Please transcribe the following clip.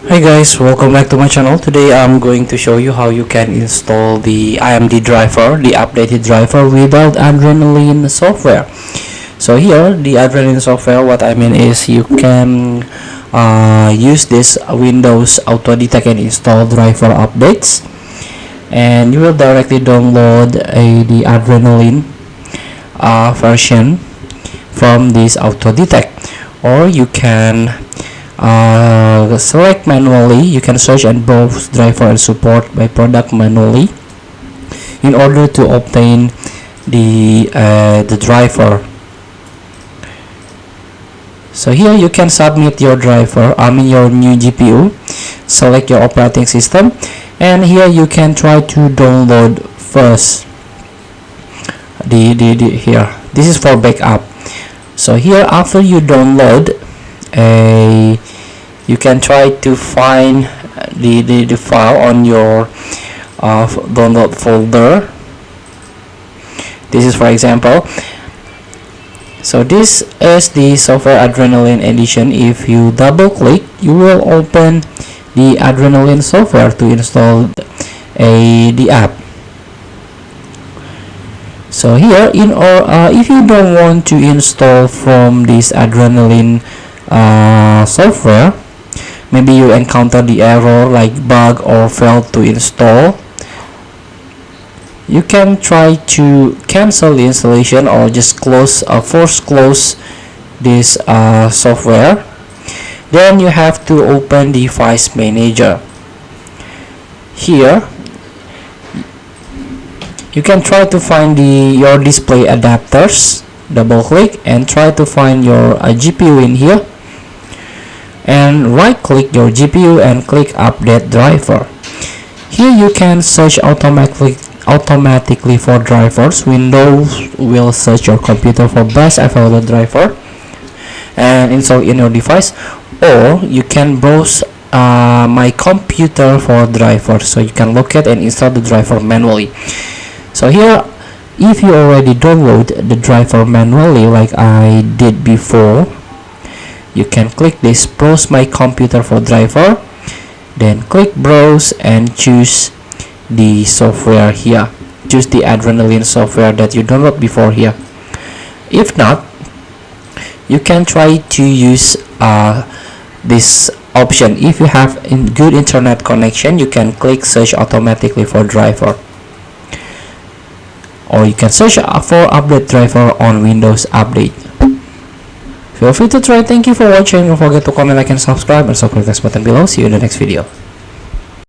Hi guys, welcome back to my channel. Today I'm going to show you how you can install the AMD driver, the updated driver without Adrenaline software. So here, the Adrenaline software, what I mean is you can use this Windows Auto Detect and install driver updates, and you will directly download the Adrenaline version from this Auto Detect, or you can select manually. You can search and browse driver and support by product manually in order to obtain the driver. So here you can submit your driver, your new GPU, select your operating system, and here you can try to download first here. This is for backup. So here, after you download you can try to find the file on your download folder. This is for example. So this is the software Adrenaline edition. If you double click, you will open the Adrenaline software to install the app. So here, if you don't want to install from this Adrenaline software, maybe you encounter the error like bug or failed to install, you can try to cancel the installation or just force close this software. Then you have to open the device manager. Here you can try to find your display adapters. Double click and try to find your GPU in here, and right click your GPU and click update driver. Here you can search automatically for drivers. Windows will search your computer for best available driver and install in your device, or you can browse my computer for drivers, so you can locate and install the driver manually. So here, if you already download the driver manually like I did before, you can click this browse my computer for driver, then click browse and choose the software here. Choose the Adrenaline software that you downloaded before here. If not, you can try to use this option. If you have good internet connection, you can click search automatically for driver, or you can search for update driver on Windows Update. Feel free to try. Thank you for watching. Don't forget to comment, like, and subscribe, and support the button below. See you in the next video.